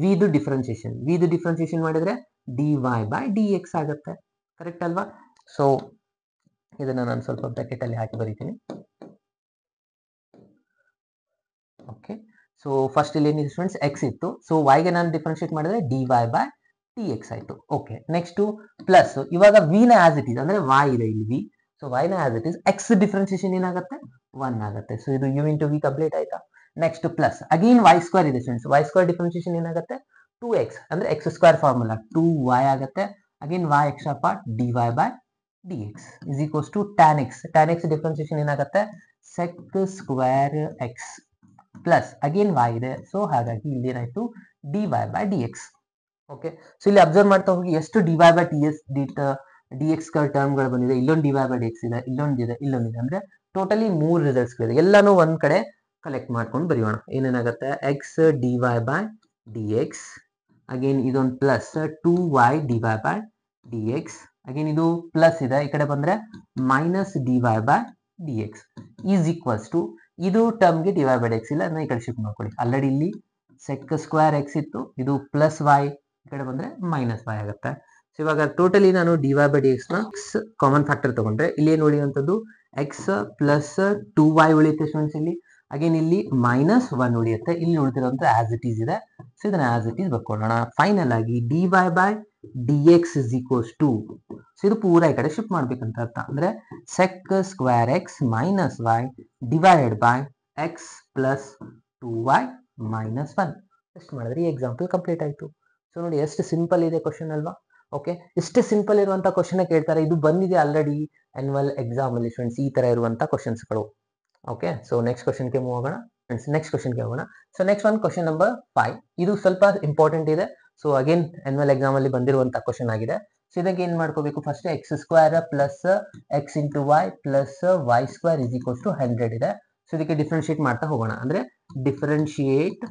ವಿದು ಡಿಫ್ರೆನ್ಶಿಯೇಷನ್ ಮಾಡಿದ್ರೆ dy by dx ಆಗುತ್ತೆ, ಕರೆಕ್ಟ್ ಅಲ್ವಾ. ಸೊ ಇದನ್ನ ನಾನು ಸ್ವಲ್ಪ ಬ್ರಾಕೆಟ್ ಅಲ್ಲಿ ಹಾಕಿ ಬರೀತೀನಿ. ಓಕೆ, ಸೊ ಫಸ್ಟ್ ಇಲ್ಲಿ ಏನಿದೆ ಫ್ರೆಂಡ್ಸ್, ಎಕ್ಸ್ ಇತ್ತು. ಸೊ y ಗೆ ನಾನು ಡಿಫ್ರೆನ್ಶಿಯೇಟ್ ಮಾಡಿದ್ರೆ dy by dx ಆಯ್ತು. ಓಕೆ, ನೆಕ್ಸ್ಟ್ ಪ್ಲಸ್ ಇವಾಗ v ನ ಆಸ್ ಇಟ್ ಇಸ್, ಅಂದ್ರೆ y ಇದೆ ಇಲ್ಲಿ v. ಸೊ y ನ as it is, x differentiation ಏನಾಗುತ್ತೆ 1 ಆಗುತ್ತೆ. ಸೊ ಇದು u ಇಂಟು ವಿ ಕಂಪ್ಲೀಟ್ ಆಯ್ತಾ. Next plus again y square ಇದೆ ಫ್ರೆಂಡ್ಸ್. ವೈ ಸ್ಕ್ವೇರ್ ಡಿಫ್ರೆನ್ಸಿಯೇಷನ್ ಏನಾಗುತ್ತೆ 2x ಅಂದ್ರೆ ಎಕ್ಸ್ ಸ್ಕ್ವೇರ್ ಫಾರ್ಮುಲಾ 2y ಆಗುತ್ತೆ. Again y extra part dy by dx is equals to tan x. tan x differentiation ಏನಾಗುತ್ತೆ sec square x plus again y ಇದೆ. So ಹಾಗಾಗಿ ಇಲ್ಲಿ ಏನಾಯ್ತು dy by dx. Okay, so ಇಲ್ಲಿ observe ಮಾಡ್ತಾ ಹೋಗಿ ಎಷ್ಟು dy ಬೈ dx ಟರ್ಮ್ ಗಳು ಬಂದಿದೆ. ಇಲ್ಲೊಂದು dy ಬೈ dx ಇದೆ, ಇಲ್ಲೊಂದಿದೆ, ಇಲ್ಲೊಂದಿದೆ. ಅಂದ್ರೆ ಟೋಟಲಿ 3 ರಿಸಲ್ಟ್ಸ್ ಗಳಿದೆ. ಎಲ್ಲಾನು ಒಂದ್ ಕಡೆ ಕಲೆಕ್ಟ್ ಮಾಡ್ಕೊಂಡು ಬರೆಯೋಣ. ಏನೇನಾಗುತ್ತೆ X dy by dx, again ಇದೊಂದು plus 2y dy by dx, again ಇದು ಪ್ಲಸ್ ಇದೆ, ಈ ಕಡೆ ಬಂದ್ರೆ minus dy by dx is equals to ಇದು ಟರ್ಮ್ಗೆ dy ಬೈ dx ಇಲ್ಲ, ಅದನ್ನ ಈ ಕಡೆ ಶಿಫ್ಟ್ ಮಾಡ್ಕೊಳ್ಳಿ. ಆಲ್ರೆಡಿ ಇಲ್ಲಿ ಸೆಕ್ ಸ್ಕ್ವೇರ್ ಎಕ್ಸ್ ಇತ್ತು, ಇದು ಪ್ಲಸ್ y, ಈ ಕಡೆ ಬಂದ್ರೆ ಮೈನಸ್ y ಆಗುತ್ತೆ. ಸೊ ಇವಾಗ ಟೋಟಲಿ ನಾನು dy ಬೈ dx ನ ಕಾಮನ್ ಫ್ಯಾಕ್ಟರ್ ತಗೊಂಡ್ರೆ ಇಲ್ಲಿ ಏನು ಉಳಿಯುವಂಥದ್ದು ಎಕ್ಸ್ ಪ್ಲಸ್ 2y ಉಳಿಯುತ್ತೆ ಸ್ಟೂಡೆಂಟ್ಸ್ ಇಲ್ಲಿ. ಅಗೇನ್ ಇಲ್ಲಿ ಮೈನಸ್ 1 ಉಳಿಯುತ್ತೆ, ಇಲ್ಲಿ ಉಳಿದಿರುವಂತ ಆಸ್ ಇಟ್ ಈಸ್ ಇದೆ. ಸೊ ಇದನ್ನ ಆಸ್ ಇಟ್ ಈಸ್ ಬರ್ಕೊಳ್ಳೋಣ. ಫೈನಲ್ ಆಗಿ dy by dx is equals to, so ಇದು ಪೂರ ಈ ಕಡೆ ಶಿಫ್ಟ್ ಮಾಡ್ಬೇಕಂತ ಅರ್ಥ. ಅಂದ್ರೆ sec square x minus y divided by x plus 2y minus 1. ಎಷ್ಟು ಮಾಡಿದ್ರೆ ಈ ಎಕ್ಸಾಂಪಲ್ ಕಂಪ್ಲೀಟ್ ಆಯ್ತು. ಸೊ ನೋಡಿ ಎಷ್ಟು ಸಿಂಪಲ್ ಇದೆ ಕ್ವಶನ್ ಅಲ್ವಾ. ಓಕೆ, ಇಷ್ಟು ಸಿಂಪಲ್ ಇರುವಂತ ಕ್ವಶನ್ ಕೇಳ್ತಾರೆ. ಇದು ಬಂದಿದೆ ಆಲ್ರೆಡಿ ಆನ್ಯುವಲ್ ಎಕ್ಸಾಮ್ ಅಲ್ಲಿ ಫ್ರೆಂಡ್ಸ್, ಈ ತರ ಇರುವಂತ ಕ್ವಶನ್ಸ್ಗಳು. ಓಕೆ, ಸೊ ನೆಕ್ಸ್ಟ್ ಕ್ವಶನ್ಗೆ ಮೂವ್ ಆಗೋಣ ಫ್ರೆಂಡ್ಸ್. ನೆಕ್ಸ್ಟ್ ಕ್ವಶನ್ಗೆ ಹೋಗೋಣ. So next one question number 5. ಇದು ಸ್ವಲ್ಪ ಇಂಪಾರ್ಟೆಂಟ್ ಇದೆ. ಸೊ ಅಗೇನ್ ಆನ್ಯುವಲ್ ಎಕ್ಸಾಮ್ ಅಲ್ಲಿ ಬಂದಿರುವಂತ ಕ್ವಶನ್ ಆಗಿದೆ. ಸೊ ಇದಕ್ಕೆ ಏನ್ ಮಾಡ್ಕೋಬೇಕು first X square plus X into Y plus Y square is equals to 100 ಇದೆ. ಸೊ ಇದಕ್ಕೆ ಡಿಫ್ರೆನ್ಶಿಯೇಟ್ ಮಾಡ್ತಾ ಹೋಗೋಣ. ಅಂದ್ರೆ differentiate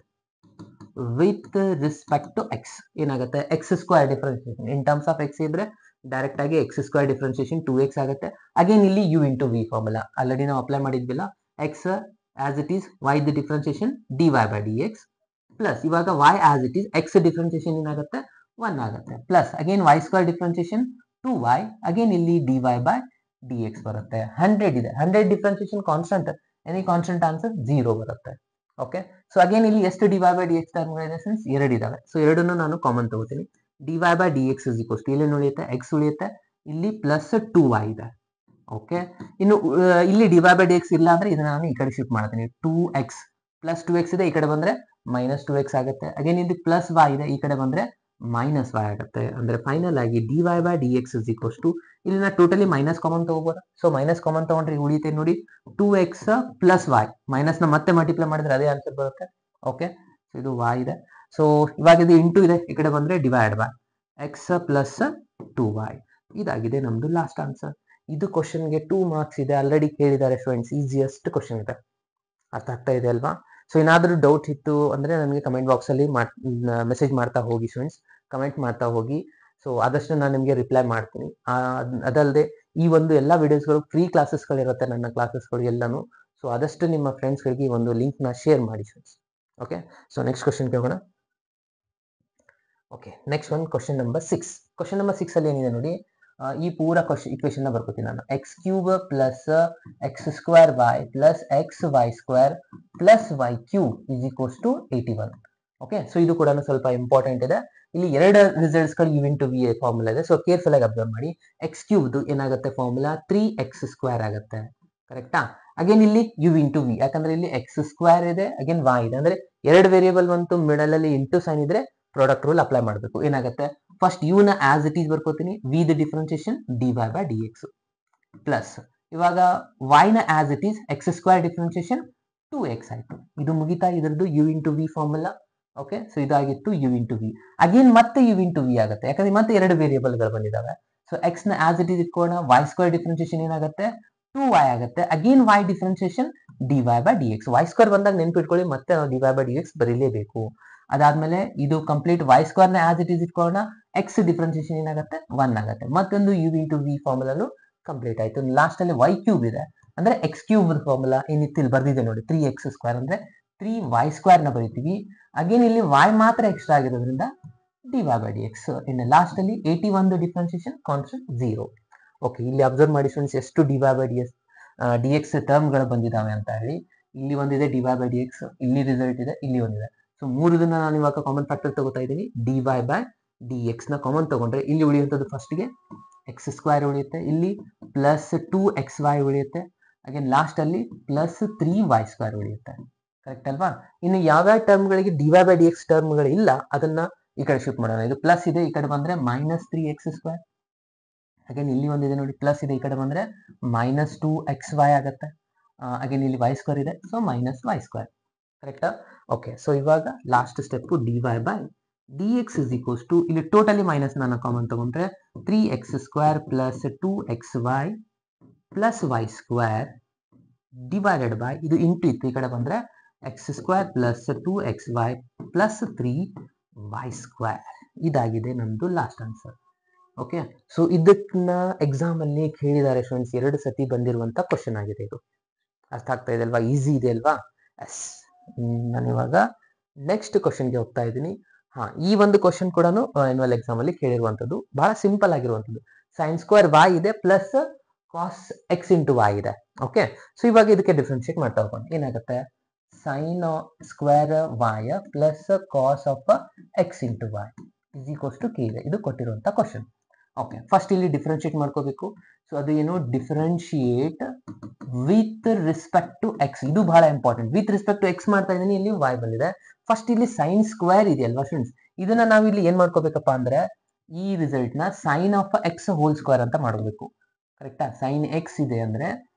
with respect to X ಏನಾಗುತ್ತೆ X square differentiation in terms of X ಇದ್ರೆ ಡೈರೆಕ್ಟ್ ಆಗಿ ಎಕ್ಸ್ ಸ್ಕ್ವೇರ್ ಡಿಫ್ರೆನ್ಸಿಯೇಷನ್ 2x ಆಗುತ್ತೆ. Again ಇಲ್ಲಿ u into V formula already ನಾವು ಅಪ್ಲೈ ಮಾಡಿದ್ವಿಲ್ಲ. X as it is y the differentiation dy by dx plus ಇವಾಗ y as it is x differentiation ಏನಾಗುತ್ತೆ 1 ಆಗುತ್ತೆ. Plus again y square differentiation 2y, again ಇಲ್ಲಿ dy by dx ಬರುತ್ತೆ. 100 ಇದೆ, 100 differentiation constant, any constant answer 0 ಬರುತ್ತೆ. Okay, so again ಇಲ್ಲಿ ಎಷ್ಟು dy by dx ಟರ್ಮ್ಗಳಿದೆ ಫ್ರೆಂಡ್ಸ್ 2 ಇದಾವೆ. ಸೊ ಎರಡನ್ನು ನಾನು ಕಾಮನ್ ತಗೋತೀನಿ. dy by dx is equals to ಇಲ್ಲಿ ಉಳಿಯುತ್ತೆ x ಉಳಿಯುತ್ತೆ, ಇಲ್ಲಿ ಪ್ಲಸ್ 2y ಇದೆ. ಓಕೆ, ಇನ್ನು ಇಲ್ಲಿ dy ಬೈ dx ಇಲ್ಲ ಅಂದ್ರೆ ಇದನ್ನ ನಾನು ಈ ಕಡೆ ಶಿಫ್ಟ್ ಮಾಡ್ತೀನಿ. 2x ಪ್ಲಸ್ 2x ಇದೆ, ಈ ಕಡೆ ಬಂದ್ರೆ ಮೈನಸ್ 2x ಆಗುತ್ತೆ. ಅಗೇನ್ ಇಲ್ಲಿ ಪ್ಲಸ್ y ಇದೆ, ಈ ಕಡೆ ಬಂದ್ರೆ ಮೈನಸ್ y ಆಗುತ್ತೆ. ಅಂದ್ರೆ ಫೈನಲ್ ಆಗಿ dy by dx is equals to ಇಲ್ಲಿ ನಾ ಟೋಟಲಿ ಮೈನಸ್ ಕಾಮನ್ ತಗೋಬಹುದು. ಸೊ ಮೈನಸ್ ಕಾಮನ್ ತಗೊಂಡ್ರೆ ಉಳಿಯುತ್ತೆ ನೋಡಿ 2x ಪ್ಲಸ್ y, ಮೈನಸ್ ನ ಮತ್ತೆ ಮಲ್ಟಿಪ್ಲೈ ಮಾಡಿದ್ರೆ ಅದೇ ಆನ್ಸರ್ ಬರುತ್ತೆ. ಓಕೆ, ಸೊ ಇದು y ಇದೆ. ಸೊ ಇವಾಗ ಇದು ಇಂಟು ಇದೆ, ಈ ಕಡೆ ಬಂದ್ರೆ divide by x plus 2y. ಇದಾಗಿದೆ ನಮ್ದು ಲಾಸ್ಟ್ ಆನ್ಸರ್. ಇದು ಕ್ವಶನ್ಗೆ 2 ಮಾರ್ಕ್ಸ್ ಇದೆ, ಆಲ್ರೆಡಿ ಕೇಳಿದ್ದಾರೆ ಸ್ಟೂಡೆಂಟ್ಸ್. ಈಸಿಯೆಸ್ಟ್ ಕ್ವಶನ್ ಇದೆ, ಅರ್ಥ ಆಗ್ತಾ ಇದೆ ಅಲ್ವಾ. ಸೊ ಏನಾದರೂ ಡೌಟ್ ಇತ್ತು ಅಂದ್ರೆ ನನಗೆ ಕಮೆಂಟ್ ಬಾಕ್ಸ್ ಅಲ್ಲಿ ಮೆಸೇಜ್ ಮಾಡ್ತಾ ಹೋಗಿ ಸ್ಟೂಡೆಂಟ್ಸ್, ಕಮೆಂಟ್ ಮಾಡ್ತಾ ಹೋಗಿ. ಸೊ ಆದಷ್ಟು ನಾನು ನಿಮಗೆ ರಿಪ್ಲೈ ಮಾಡ್ತೀನಿ. ಅದಲ್ಲದೆ ಈ ಒಂದು ಎಲ್ಲ ವಿಡಿಯೋಸ್ಗಳು ಫ್ರೀ ಕ್ಲಾಸಸ್ಗಳಿರುತ್ತೆ, ನನ್ನ ಕ್ಲಾಸಸ್ಗಳು ಎಲ್ಲಾನು. ಸೊ ಆದಷ್ಟು ನಿಮ್ಮ ಫ್ರೆಂಡ್ಸ್ಗಳಿಗೆ ಈ ಒಂದು ಲಿಂಕ್ ನ ಶೇರ್ ಮಾಡಿ ಫ್ರೆಂಡ್ಸ್. ಓಕೆ, ಸೊ ನೆಕ್ಸ್ಟ್ ಕ್ವಶನ್ಗೆ ಹೋಗೋಣ. Okay, next one question number 6. Question number 6 ಅಲ್ಲಿ ಏನಿದೆ ನೋಡಿ, ಈ ಪೂರ ಇಕ್ವೇಶನ್ ನ ಬರ್ಕೋತೀನಿ ನಾನು. X cube plus x square y plus x y square plus y cube is equals to 81. Okay, so ಇದು ಕೂಡ ಸ್ವಲ್ಪ ಇಂಪಾರ್ಟೆಂಟ್ ಇದೆ. ಇಲ್ಲಿ ಎರಡು ರಿಸಲ್ಟ್ಸ್ ಗಳು u ಇಂಟು ವಿ ಫಾರ್ಮುಲಾ ಇದೆ. ಸೊ ಕೇರ್ಫುಲ್ ಆಗಿ ಅಬ್ಸರ್ವ್ ಮಾಡಿ. ಎಕ್ಸ್ ಕ್ಯೂಬ್ ಏನಾಗುತ್ತೆ ಫಾರ್ಮುಲಾ 3x ಸ್ಕ್ವೇರ್ ಆಗುತ್ತೆ, ಕರೆಕ್ಟಾ. ಅಗೇನ್ ಇಲ್ಲಿ u ಇಂಟು ವಿ, ಯಾಕಂದ್ರೆ ಇಲ್ಲಿ ಎಕ್ಸ್ ಸ್ಕ್ವೇರ್ ಇದೆ, ಅಗೇನ್ y ಇದೆ. ಅಂದ್ರೆ ಎರಡು ವೇರಿಯೇಬಲ್ ಬಂತು, ಮಿಡಲ್ ಅಲ್ಲಿ ಇಂಟು ಸೈನ್ ಇದ್ರೆ ಪ್ರಾಡಕ್ಟ್ ರೂಲ್ ಅಪ್ಲೈ ಮಾಡಬೇಕು. ಏನಾಗುತ್ತೆ ಫಸ್ಟ್ u ನ ಆಸ್ ಇಟ್ ಈಸ್ ಬರ್ಕೋತೀನಿ, v the differentiation dy by dx plus ಇವಾಗ y ನ as it is X square differentiation 2x ಆಯ್ತು. ಇದು ಮುಗಿತಾ ಇದ್ರದ್ದು u into V formula. Okay, so ಇದಾಗಿತ್ತು u ಇಂಟು ವಿ. ಅಗೇನ್ ಮತ್ತೆ u ಇಂಟು ವಿ ಆಗುತ್ತೆ, ಯಾಕಂದ್ರೆ ಮತ್ತೆ ಎರಡು ವೇರಿಯೇಬಲ್ ಗಳು ಬಂದಿದ್ದಾವೆ. ಸೊ ಎಕ್ಸ್ ನ ಆಸ್ ಇಟ್ ಈಸ್ ಇಟ್ಕೊಳ್ಳೋಣ. y ಸ್ಕ್ವೇರ್ ಡಿಫ್ರೆನ್ಸಿಯೇಷನ್ ಏನಾಗುತ್ತೆ 2y ಆಗುತ್ತೆ. Again y differentiation dy by dx. y square ಬಂದಾಗ ನೆನ್ಪಿಟ್ಕೊಳ್ಳಿ, ಮತ್ತೆ ನಾವು dy ಬೈ dx ಬರೀಲೇಬೇಕು. ಅದಾದ್ಮೇಲೆ ಇದು ಕಂಪ್ಲೀಟ್ y ಸ್ಕ್ವೇರ್ ನ ಆಸ್ ಇಟ್ ಈಸ್ ಇಟ್ಕೊಳ್ಳೋಣ. x ಡಿಫ್ರೆನ್ಸಿಯೇಷನ್ ಏನಾಗುತ್ತೆ 1 ಆಗುತ್ತೆ. ಮತ್ತೊಂದು u ಇಂಟು ವಿ ಫಾರ್ಮುಲಾನು ಕಂಪ್ಲೀಟ್ ಆಯ್ತು. ಲಾಸ್ಟ್ ಅಲ್ಲಿ y ಕ್ಯೂಬ್ ಇದೆ, ಅಂದ್ರೆ ಎಕ್ಸ್ ಕ್ಯೂಬ್ ಫಾರ್ಮುಲಾ ಏನಿತ್ತು ಇಲ್ಲಿ ಬರ್ದಿದೆ ನೋಡಿ, 3x ಸ್ಕ್ವೇರ್ ಅಂದ್ರೆ 3y ಸ್ಕ್ವೇರ್ ನ ಬರೀತೀವಿ. ಅಗೇನ್ ಇಲ್ಲಿ y ಮಾತ್ರ ಎಕ್ಸ್ಟ್ರಾ ಆಗಿರೋದ್ರಿಂದ dy ಬೈ dx. ಇನ್ನು ಲಾಸ್ಟ್ ಅಲ್ಲಿ 81 ಡಿಫ್ರೆನ್ಸಿಯೇಷನ್ ಕಾನ್ಸ್ಟೆಂಟ್ 0. ಓಕೆ, ಇಲ್ಲಿ ಅಬ್ಸರ್ವ್ ಮಾಡಿ ಸ್ಟೂಡೆಂಟ್ಸ್ ಎಷ್ಟು dy ಬೈ dx ಟರ್ಮ್ ಗಳು ಬಂದಿದ್ದಾವೆ ಅಂತ ಹೇಳಿ. ಇಲ್ಲಿ ಒಂದಿದೆ dy ಬೈ dx, ಇಲ್ಲಿ ರಿಸಲ್ಟ್ ಇದೆ, ಇಲ್ಲಿ ಒಂದಿದೆ. ಸೊ ಮೂರದನ್ನ ನಾನು ಇವಾಗ ಕಾಮನ್ ಫ್ಯಾಕ್ಟರ್ ತಗೋತಾ ಇದ್ದೀನಿ. dy ಬೈ dx ನ ಕಾಮನ್ ತಗೊಂಡ್ರೆ ಇಲ್ಲಿ ಉಳಿಯುವಂಥದ್ದು ಫಸ್ಟ್ ಗೆ ಎಕ್ಸ್ ಸ್ಕ್ವೇರ್ ಉಳಿಯುತ್ತೆ, ಇಲ್ಲಿ ಪ್ಲಸ್ 2xy ಉಳಿಯುತ್ತೆ, ಅಗೇನ್ ಲಾಸ್ಟ್ ಅಲ್ಲಿ ಪ್ಲಸ್ 3y² ಉಳಿಯುತ್ತೆ. ಕರೆಕ್ಟ್ ಅಲ್ವಾ? ಇನ್ನು ಯಾವ್ಯಾವ ಟರ್ಮ್ಗಳಿಗೆ dy/dx ಟರ್ಮ್ಗಳು ಇಲ್ಲ ಅದನ್ನ ಈ ಕಡೆ ಶಿಫ್ಟ್ ಮಾಡೋಣ. ಇದು ಪ್ಲಸ್ ಇದೆ, ಈ ಕಡೆ ಬಂದ್ರೆ -3x². ಅಗೇನ್ ಇಲ್ಲಿ ಒಂದಿದೆ ನೋಡಿ, ಪ್ಲಸ್ ಇದೆ, ಈ ಕಡೆ ಬಂದ್ರೆ -2xy ಆಗತ್ತೆ. ಅಗೇನ್ ಇಲ್ಲಿ y² ಇದೆ, ಸೊ -y². ಕರೆಕ್ಟಾ? ಓಕೆ, ಸೊ ಇವಾಗ last step dy/dx is equals to, ಇಲ್ಲಿ ಟೋಟಲಿ ಮೈನಸ್ ನಾನು ಕಾಮನ್ ತಗೊಂಡ್ರೆ 3x² plus 2xy plus y² divided by, ಇದು ಇಂಟು ಇತ್ತು, ಈ ಕಡೆ ಬಂದ್ರೆ x² plus 2xy plus 3y². ಇದಾಗಿದೆ ನಮ್ದು ಲಾಸ್ಟ್ ಆನ್ಸರ್. ಓಕೆ, ಸೊ ಇದನ್ನ ಎಕ್ಸಾಮ್ ಅಲ್ಲಿ ಕೇಳಿದ್ದಾರೆ ಸ್ಟೂಡೆಂಟ್ಸ್, 2 ಸತಿ ಬಂದಿರುವಂತ ಕ್ವಶನ್ ಆಗಿದೆ ಇದು. ಅರ್ಥ ಆಗ್ತಾ ಇದೆ ಅಲ್ವಾ? ಈಸಿ ಇದೆ ಅಲ್ವಾ? ಎಸ್. ನಾನು ಇವಾಗ ನೆಕ್ಸ್ಟ್ ಕ್ವಶನ್ಗೆ ಹೋಗ್ತಾ ಇದ್ದೀನಿ. ಈ ಒಂದು ಕ್ವಶನ್ ಕೂಡ ಆನ್ಯುವಲ್ ಎಕ್ಸಾಮ್ ಅಲ್ಲಿ ಕೇಳಿರುವಂತದ್ದು, ಬಹಳ ಸಿಂಪಲ್ ಆಗಿರುವಂತದ್ದು. sin² y ಇದೆ plus cos x into y ಇದೆ. ಓಕೆ, ಸೊ ಇವಾಗ ಇದಕ್ಕೆ ಡಿಫ್ರೆನ್ಶಿಯೇಟ್ ಮಾಡ್ತಾ ಹೋಗೋಣ. ಏನಾಗುತ್ತೆ? sin² y plus cos of x into y is equals to k ಇದೆ. ಇದು ಕೊಟ್ಟಿರುವಂತ ಕ್ವಶನ್. ಓಕೆ, ಫಸ್ಟ್ ಇಲ್ಲಿ ಡಿಫ್ರೆನ್ಶಿಯೇಟ್ ಮಾಡ್ಕೋಬೇಕು. ಸೊ ಅದು ಏನು? Differentiate with respect to x. ಇದು ಬಹಳ important. With respect to x ಮಾಡ್ತಾ ಇದ್ದೀನಿ, ಇಲ್ಲಿ y ಬಂದಿದೆ. ಫಸ್ಟ್ ಇಲ್ಲಿ sin² ಇದೆಯಲ್ವಾ ಸ್ಟೂಡೆಂಟ್ಸ್, ಇದನ್ನ ನಾವು ಇಲ್ಲಿ ಏನ್ ಮಾಡ್ಕೋಬೇಕಪ್ಪ ಅಂದ್ರೆ, ಈ ರಿಸಲ್ಟ್ ನ sin ಆಫ್ x² ಅಂತ ಮಾಡಬೇಕು. ಕರೆಕ್ಟಾ? sin x ಇದೆ ಅಂದ್ರೆ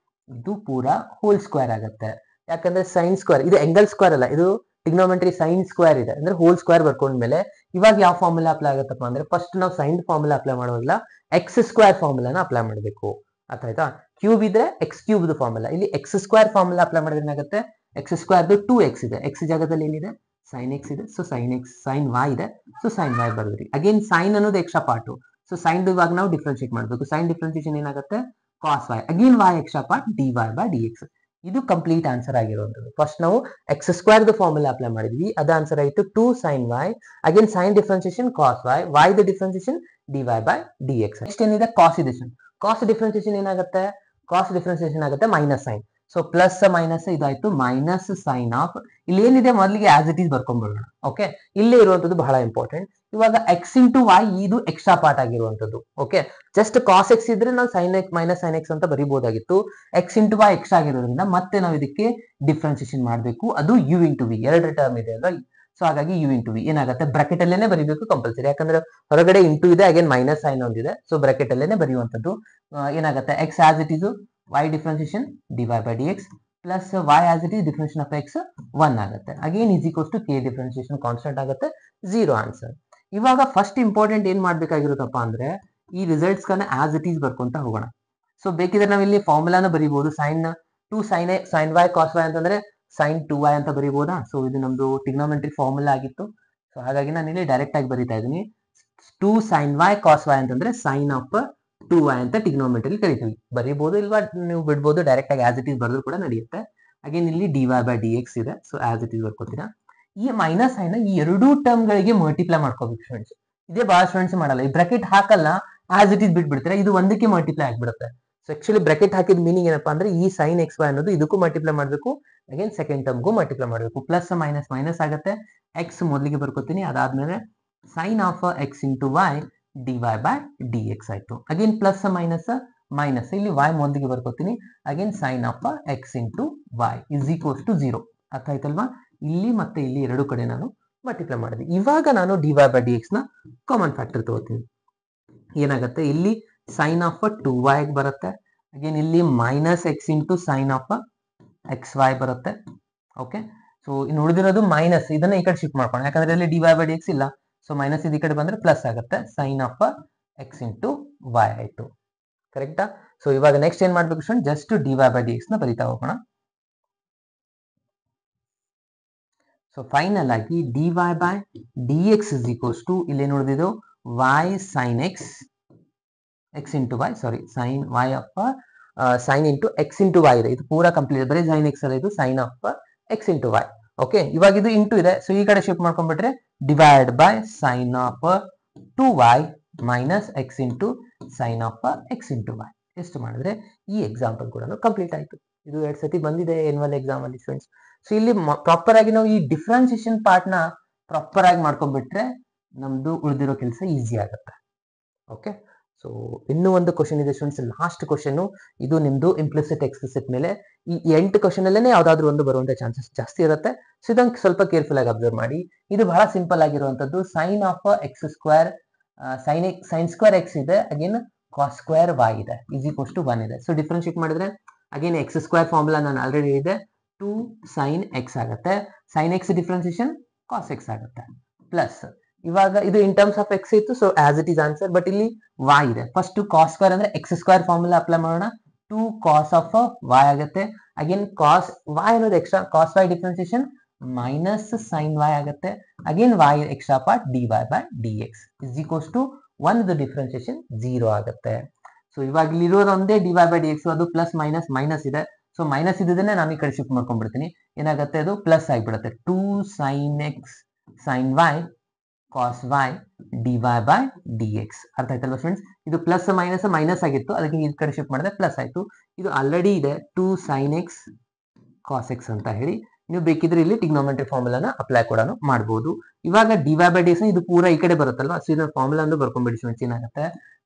ಇದು ಪೂರಾ ಹೋಲ್² ಆಗತ್ತೆ. ಯಾಕಂದ್ರೆ sin², ಇದು ಎಂಗಲ್² ಅಲ್ಲ, ಇದು ಟ್ರಿಗ್ನೋಮೆಟ್ರಿ sin² ಇದೆ ಅಂದ್ರೆ ಹೋಲ್² ಬರ್ಕೊಂಡ್ಮೇಲೆ ಇವಾಗ ಯಾವ ಫಾರ್ಮುಲಾ ಅಪ್ಲೈ ಆಗುತ್ತಪ್ಪ ಅಂದ್ರೆ, ಫಸ್ಟ್ ನಾವು ಸೈನ್ ಫಾರ್ಮುಲಾ ಅಪ್ಲೈ ಮಾಡುವಾಗಲ್ಲ x² ಫಾರ್ಮುಲಾನ ಅಪ್ಲೈ ಮಾಡಬೇಕು. ಅರ್ಥ ಆಯ್ತಾ? ಕ್ಯೂಬ್ ಇದ್ರೆ x³ ಫಾರ್ಮುಲಾ, ಇಲ್ಲಿ x² ಫಾರ್ಮುಲಾ ಅಪ್ಲೈ ಮಾಡಿದ್ರೆ ಏನಾಗುತ್ತೆ? x² 2x ಇದೆ, x ಜಾಗದಲ್ಲಿ ಏನಿದೆ? sin x ಇದೆ, ಸೊ sin y ಇದೆ, ಸೊ sin y ಬರೆದ್ರಿ. ಅಗೇನ್ sin ಅನ್ನೋದು ಎಕ್ಸ್ಟ್ರಾ ಪಾರ್ಟ್, ಸೊ sin ಇವಾಗ ನಾವು ಡಿಫ್ರೆನ್ಶಿಯೇಟ್ ಮಾಡಬೇಕು. sin ಡಿಫ್ರೆನ್ಶಿಯೇಷನ್ ಏನಾಗುತ್ತೆ? cos y, again y extra part dy/dx. ಇದು ಕಂಪ್ಲೀಟ್ ಆನ್ಸರ್ ಆಗಿರುವಂತದ್ದು. ಫಸ್ಟ್ ನಾವು x² ಫಾರ್ಮುಲಾ ಅಪ್ಲೈ ಮಾಡಿದ್ವಿ, ಅದ ಆನ್ಸರ್ ಆಯಿತು 2 sin y. Again sin differentiation cos y, y the differentiation dy/dx. Next ಏನಿದೆ? cos differentiation. cos ಡಿಫ್ರೆನ್ಶಿಯೇಷನ್ ಏನಾಗುತ್ತೆ? cos differentiation ಆಗುತ್ತೆ minus sine. So plus minus ಇದಾಯ್ತು ಮೈನಸ್ ಸೈನ್ ಆಫ್, ಇಲ್ಲಿ ಏನಿದೆ ಮೊದಲಿಗೆ ಆಸ್ ಇಟ್ ಈಸ್ ಬರ್ಕೊಂಡ್ಬಿಡೋಣ. ಓಕೆ, ಇಲ್ಲೇ ಇರುವಂತದ್ದು ಬಹಳ ಇಂಪಾರ್ಟೆಂಟ್. ಇವಾಗ x ಇಂಟು y ಇದು ಎಕ್ಸ್ಟ್ರಾ ಪಾರ್ಟ್ ಆಗಿರುವಂತದ್ದು. ಓಕೆ, ಜಸ್ಟ್ cos x ಇದ್ರೆ ನಾವು sin x minus sin x ಅಂತ ಬರೀಬಹುದಾಗಿತ್ತು. x ಇಂಟು y ಎಕ್ಸ್ಟ್ರಾ ಆಗಿರೋದ್ರಿಂದ ಮತ್ತೆ ನಾವು ಇದಕ್ಕೆ ಡಿಫ್ರೆನ್ಶಿಯೇಷನ್ ಮಾಡಬೇಕು. ಅದು u ಇಂಟು v, ಎರಡು ಟರ್ಮ್ ಇದೆ ಅಲ್ವಾ? ಸೊ ಹಾಗಾಗಿ u ಇಂಟು v ಏನಾಗುತ್ತೆ? ಬ್ರಾಕೆಟ್ ಅಲ್ಲೇನೆ ಬರೀಬೇಕು ಕಂಪಲ್ಸರಿ, ಯಾಕಂದ್ರೆ ಹೊರಗಡೆ ಇಂಟು ಇದೆ, ಅಗೇನ್ ಮೈನಸ್ ಸೈನ್ ಒಂದಿದೆ, ಸೊ ಬ್ರಾಕೆಟ್ ಅಲ್ಲೇನೆ ಬರೆಯುವಂತದ್ದು. ಏನಾಗುತ್ತೆ? x as it is y differentiation dy/dx plus y as it is differentiation of x 1 ಆಗುತ್ತೆ. Again is equals to k differentiation constant ಆಗುತ್ತೆ, 0 ಆನ್ಸರ್. ಇವಾಗ ಫಸ್ಟ್ ಇಂಪಾರ್ಟೆಂಟ್ ಏನ್ ಮಾಡ್ಬೇಕಾಗಿರುತ್ತಪ್ಪ ಅಂದ್ರೆ, ಈ ರಿಸಲ್ಟ್ಸ್ ಗಳನ್ನ ಆಸ್ ಇಟ್ ಈಸ್ ಬರ್ಕೊಂತ ಹೋಗೋಣ. ಸೊ ಬೇಕಿದ್ರೆ ನಾವು ಇಲ್ಲಿ ಫಾರ್ಮುಲಾನ ಬರೀಬಹುದು. sin y cos y ಅಂತಂದ್ರೆ sin 2y ಅಂತ ಬರೀಬಹುದಾ? ಸೊ ಇದು ನಮ್ದು ಟ್ರಿಗ್ನೋಮೆಟ್ರಿ ಫಾರ್ಮುಲಾ ಆಗಿತ್ತು, ಸೊ ಹಾಗಾಗಿ ನಾನು ಇಲ್ಲಿ ಡೈರೆಕ್ಟ್ ಆಗಿ ಬರೀತಾ ಇದ್ದೀನಿ. 2 sin y cos y ಅಂತಂದ್ರೆ sin ಆಫ್ 2y ಅಂತ ಟ್ರಿಗ್ನೋಮೆಟ್ರಿ ಕರಿತೀವಿ. ಬರೀಬಹುದು, ಇಲ್ವಾ ನೀವು ಬಿಡ್ಬೋದು, ಡೈರೆಕ್ಟ್ ಆಗಿ ಆಸ್ ಇಟ್ ಈಸ್ ಬರೆದ್ರು ಕೂಡ ನಡೆಯುತ್ತೆ. ಅಗೇನ್ ಇಲ್ಲಿ dy/dx ಇದೆ, ಸೊ ಆಸ್ ಇಟ್ ಈಸ್ ಬರ್ಕೋತೀರಾ. ಈ ಮೈನಸ್ ಸೈನ್ ಈ ಎರಡೂ ಟರ್ಮ್ ಗಳಿಗೆ ಮಲ್ಟಿಪ್ಲೈ ಮಾಡ್ಕೋಬೇಕು ಸ್ಟೂಡೆಂಟ್ಸ್. ಇದೇ ಬಹಳ ಸ್ಟೂಡೆಂಟ್ಸ್ ಮಾಡಲ್ಲ, ಈ ಬ್ರಾಕೆಟ್ ಹಾಕಲ್ಲ, ಆಸ್ ಇಟ್ ಈಸ್ ಬಿಟ್ಬಿಡ್ತಾರೆ, ಇದು ಒಂದಕ್ಕೆ ಮಲ್ಟಿಪ್ಲೈ ಆಗ್ಬಿಡುತ್ತೆ. ಸೊ ಆಕ್ಚುಲಿ ಬ್ರಾಕೆಟ್ ಹಾಕಿದ ಮೀನಿಂಗ್ ಏನಪ್ಪಾ ಅಂದ್ರೆ, ಈ sin xy ಅನ್ನೋದು ಇದಕ್ಕೂ ಮಲ್ಟಿಪ್ಲೈ ಮಾಡಬೇಕು, ಅಗೇನ್ ಸೆಕೆಂಡ್ ಟರ್ಮ್ಗೂ ಮಲ್ಟಿಪ್ಲೈ ಮಾಡಬೇಕು. ಪ್ಲಸ್ ಮೈನಸ್ ಮೈನಸ್ ಆಗುತ್ತೆ, ಎಕ್ಸ್ ಮೊದಲಿಗೆ ಬರ್ಕೋತೀನಿ, ಅದಾದ್ಮೇಲೆ sin of x into y dy/dx ಆಯ್ತು. ಅಗೇನ್ ಪ್ಲಸ್ ಮೈನಸ್ ಮೈನಸ್, ಇಲ್ಲಿ y ಮೊದಲಿಗೆ ಬರ್ಕೋತೀನಿ, ಅಗೇನ್ sin of x into y is equals to 0. ಅರ್ಥ ಆಯ್ತಲ್ವಾ? ಇಲ್ಲಿ ಮತ್ತೆ ಇಲ್ಲಿ ಎರಡು ಕಡೆ ನಾನು ಮಲ್ಟಿಪ್ಲೈ ಮಾಡಿದೆ. ಇವಾಗ ನಾನು dy/dx ನ ಕಾಮನ್ ಫ್ಯಾಕ್ಟರ್ ತಗೋತೀನಿ. ಏನಾಗುತ್ತೆ? ಇಲ್ಲಿ sin ಆಫ್ 2y ಬರುತ್ತೆ, ಅಗೇನ್ ಇಲ್ಲಿ minus x into sin of xy ಬರುತ್ತೆ. ಓಕೆ, ಸೊ ಇನ್ನು ಉಳಿದಿರೋದು ಮೈನಸ್, ಇದನ್ನ ಈ ಕಡೆ ಶಿಫ್ಟ್ ಮಾಡ್ಕೊಳ್ಳೋಣ, ಯಾಕಂದ್ರೆ ಇಲ್ಲಿ dy/dx ಇಲ್ಲ, ಸೊ ಮೈನಸ್ ಇದು ಈ ಕಡೆ ಬಂದ್ರೆ ಪ್ಲಸ್ ಆಗುತ್ತೆ, sin of x into y ಆಯ್ತು. ಕರೆಕ್ಟಾ? ಸೊ ಇವಾಗ ನೆಕ್ಸ್ಟ್ ಏನ್ ಮಾಡ್ಬೇಕು ಸ್ಟೂಡೆಂಟ್? ಜಸ್ಟ್ dy/dx ನ ಬರೀತಾ ಹೋಗೋಣ. ಸೊ ಫೈನಲ್ ಆಗಿ dy/dx ಇಸ್ ಈಕ್ವಲ್ಸ್ ಟು, ಇಲ್ಲಿ ನೋಡಿದ್ದು y sin x into y, sorry sin y of sin into x into y ಇದೆ, ಇದು ಪೂರಾ ಕಂಪ್ಲೀಟ್ ಬರೀ sin x ಅಲ್ಲ, ಇದು sin of x into y. Okay, ಇವಾಗ ಇದು ಇಂಟು ಇದೆ, ಸೊ ಈ ಕಡೆ ಶಿಫ್ಟ್ ಮಾಡ್ಕೊಂಡ್ಬಿಟ್ರೆ divide by sin of 2y minus x into sin of x into y. ಎಷ್ಟು ಮಾಡಿದ್ರೆ ಈ ಎಕ್ಸಾಂಪಲ್ ಕೂಡ ಕಂಪ್ಲೀಟ್ ಆಯ್ತು. ಇದು 2 ಸತಿ ಬಂದಿದೆ ಎನ್ಯುವಲ್ ಎಕ್ಸಾಮ್ ಅಲ್ಲಿ ಸ್ಟೂಡೆಂಟ್ಸ್. ಸೊ ಇಲ್ಲಿ ಪ್ರಾಪರ್ ಆಗಿ ನಾವು ಈ ಡಿಫ್ರೆನ್ಸಿಯೇಷನ್ ಪಾರ್ಟ್ ನ ಪ್ರಾಪರ್ ಆಗಿ ಮಾಡ್ಕೊಂಡ್ಬಿಟ್ರೆ ನಮ್ದು ಉಳಿದಿರೋ ಕೆಲಸ ಈಸಿ ಆಗುತ್ತೆ. ಓಕೆ, ಸೊ ಇನ್ನೂ ಒಂದು ಕ್ವಶನ್ ಇದೆ ಸ್ಟೂಡೆಂಟ್ಸ್, ಲಾಸ್ಟ್ ಕ್ವಶನ್. ಇದು ನಿಮ್ದು ಇಂಪ್ಲಿಸಿಟ್ ಎಕ್ಸ್ಪ್ಲಿಸಿಟ್ ಮೇಲೆ ಈ 8 ಕ್ವಶನ್ ಅಲ್ಲೇ ಯಾವ್ದಾದ್ರು ಒಂದು ಬರುವಂತ ಚಾನ್ಸಸ್ ಜಾಸ್ತಿ ಇರುತ್ತೆ. ಸೊ ಇದನ್ನ ಸ್ವಲ್ಪ ಕೇರ್ಫುಲ್ ಆಗಿ ಅಬ್ಸರ್ವ್ ಮಾಡಿ. ಇದು ಬಹಳ ಸಿಂಪಲ್ ಆಗಿರುವಂತದ್ದು. Sine of x square, sine square x ಇದೆ, ಅಗೇನ್ ಕಾಸ್ ಸ್ಕ್ವೇರ್ ವೈ ಇದೆ, ಈಸ್ ಈಕ್ವಲ್ಸ್ ಟು 1 ಇದೆ. ಸೊ ಡಿಫ್ರೆನ್ಶಿಯೇಟ್ ಮಾಡಿದ್ರೆ ಅಗೇನ್ ಎಕ್ಸ್ ಸ್ಕ್ವೇರ್ ಫಾರ್ಮುಲಾ ನಾನು ಆಲ್ರೆಡಿ ಹೇಳಿದೆ, 2 ಸೈನ್ ಎಕ್ಸ್ ಆಗುತ್ತೆ, sine x differentiation cos x ಆಗುತ್ತೆ, ಪ್ಲಸ್ ಇವಾಗ ಇದು ಇನ್ ಟರ್ಮ್ಸ್ ಆಫ್ ಎಕ್ಸ್ ಇತ್ತು, so as it is answer. But ಇಲ್ಲಿ y ಇದೆ, ಫಸ್ಟ್ ಕಾಸ್ ಸ್ಕ್ವೇರ್ ಅಂದ್ರೆ ಎಕ್ಸ್ ಸ್ಕ್ವೇರ್ ಫಾರ್ಮುಲಾ ಅಪ್ಲೈ ಮಾಡೋಣ, 2 ಕಾಸ್ ಆಫ್ y ಆಗುತ್ತೆ, ಅಗೇನ್ ಕಾಸ್ y ಅನ್ನೋದು extra, cos y differentiation minus sine y ಆಗುತ್ತೆ, again y extra part dy by dx is equals to 1 differentiation 0 ಆಗುತ್ತೆ. So ಇವಾಗ ಇಲ್ಲಿ ಇರೋದು ಒಂದೇ dy ಬೈ dx, ಅದು ಪ್ಲಸ್ ಮೈನಸ್ ಮೈನಸ್ ಇದೆ. ಸೊ ಮೈನಸ್ ಇದನ್ನೇ ನಾನು ಈ ಕಡೆ ಶಿಫ್ಟ್ ಮಾಡ್ಕೊಂಡ್ಬಿಡ್ತೀನಿ, ಏನಾಗುತ್ತೆ ಅದು ಪ್ಲಸ್ ಆಗಿಬಿಡುತ್ತೆ, 2 sine x sine y cos y dy by dx. ಅರ್ಥ ಆಯ್ತಲ್ವಾ ಫ್ರೆಂಡ್ಸ್? ಇದು ಪ್ಲಸ್ ಮೈನಸ್ ಮೈನಸ್ ಆಗಿತ್ತು, ಅದಕ್ಕೆ ಈ ಕಡೆ ಶಿಫ್ಟ್ ಮಾಡಿದ್ರೆ ಪ್ಲಸ್ ಆಯ್ತು. ಇದು ಆಲ್ರೆಡಿ ಇದೆ 2 ಸೈನ್ ಎಕ್ಸ್ ಕಾಸ್ ಎಕ್ಸ್ ಅಂತ ಹೇಳಿ. ನೀವು ಬೇಕಿದ್ರೆ ಇಲ್ಲಿ ಟಿಗ್ನೋಮೆಟ್ರಿ ಫಾರ್ಮುಲಾನ ಅಪ್ಲೈ ಕೂಡ ಮಾಡಬಹುದು. ಇವಾಗ dy ಬೈ dx ಇದು ಪೂರಾ ಈ ಕಡೆ ಬರುತ್ತಲ್ವಾ, ಸೊ ಇದನ್ನ ಫಾರ್ಮುಲಾ ಅಂದ್ರೆ ಬರ್ಕೊಂಡ್ಬಿಡಿ ಫ್ರೆಂಡ್ಸ್. ಏನಾಗುತ್ತೆ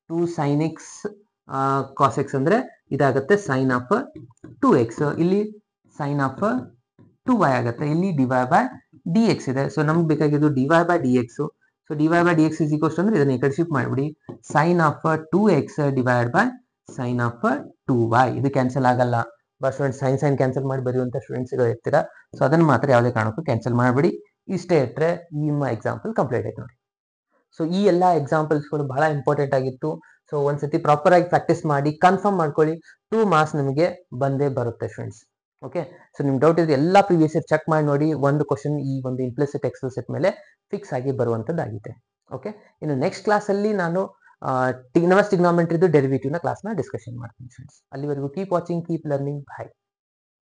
2 ಸೈನ್ ಎಕ್ಸ್ ಕಾಸ್ ಎಕ್ಸ್ ಅಂದ್ರೆ ಇದಾಗುತ್ತೆ ಸೈನ್ ಆಫ್ 2x, ಇಲ್ಲಿ ಸೈನ್ ಆಫ್ 2y ಆಗುತ್ತೆ, ಇಲ್ಲಿ dy ಬೈ dx ಇದೆ. ಸೊ ನಮ್ಗೆ ಬೇಕಾಗಿದ್ದು dy by dx. So dy by dx is equals ಅಂದ್ರೆ ಇದನ್ನ ಈ ಕಡೆ ಶಿಫ್ಟ್ ಮಾಡಿಬಿಡಿ, sine of 2x divide by sine of 2y. ಇದು ಕ್ಯಾನ್ಸಲ್ ಆಗಲ್ಲ, but student sine sine cancel ಮಾಡಿ ಬರೆಯುವಂತ ಸ್ಟೂಡೆಂಟ್ಸ್ ಇರ್ತೀರಾ, ಸೊ ಅದನ್ನ ಮಾತ್ರ ಯಾವುದೇ ಕಾರಣಕ್ಕೂ ಕ್ಯಾನ್ಸಲ್ ಮಾಡಬೇಡಿ. ಇಷ್ಟೇ ಇಟ್ಟರೆ ನಿಮ್ಮ ಎಕ್ಸಾಂಪಲ್ ಕಂಪ್ಲೀಟ್ ಆಯ್ತು ನೋಡಿ. ಸೊ ಈ ಎಲ್ಲ ಎಕ್ಸಾಂಪಲ್ಸ್ಗಳು ಬಹಳ ಇಂಪಾರ್ಟೆಂಟ್ ಆಗಿತ್ತು. ಸೊ ಒಂದ್ಸತಿ ಪ್ರಾಪರ್ ಆಗಿ ಪ್ರಾಕ್ಟೀಸ್ ಮಾಡಿ ಕನ್ಫರ್ಮ್ ಮಾಡ್ಕೊಳ್ಳಿ, 2 ಮಾರ್ಕ್ಸ್ ನಿಮಗೆ ಬಂದೇ ಬರುತ್ತೆ ಸ್ಟೂಡೆಂಟ್ಸ್. ಓಕೆ, ಸೊ ನಿಮ್ ಡೌಟ್ ಇದ್ರೆ ಎಲ್ಲ ಪ್ರೀವಿಯಸ್ ಇಯರ್ ಚೆಕ್ ಮಾಡಿ ನೋಡಿ, ಒಂದು ಕ್ವಶನ್ ಈ ಒಂದು ಇಂಪ್ಲಿಸಿಟ್ ಎಕ್ಸ್ಪ್ಲಿಸಿಟ್ ಮೇಲೆ ಫಿಕ್ಸ್ ಆಗಿ ಬರುವಂತದ್ದಾಗಿದೆ. ಓಕೆ, ಇನ್ನು ನೆಕ್ಸ್ಟ್ ಕ್ಲಾಸ್ ಅಲ್ಲಿ ನಾನು ಟಿಗ್ನೋಮೆಟ್ರಿದು ಡೆರಿವೇಟಿವ್ ನ ಕ್ಲಾಸ್ ನ ಡಿಸ್ಕಷನ್ ಮಾಡ್ತೀನಿ ಫ್ರೆಂಡ್ಸ್. ಅಲ್ಲಿವರೆಗೂ ಕೀಪ್ ವಾಚಿಂಗ್, ಕೀಪ್ ಲರ್ನಿಂಗ್, ಬಾಯ್.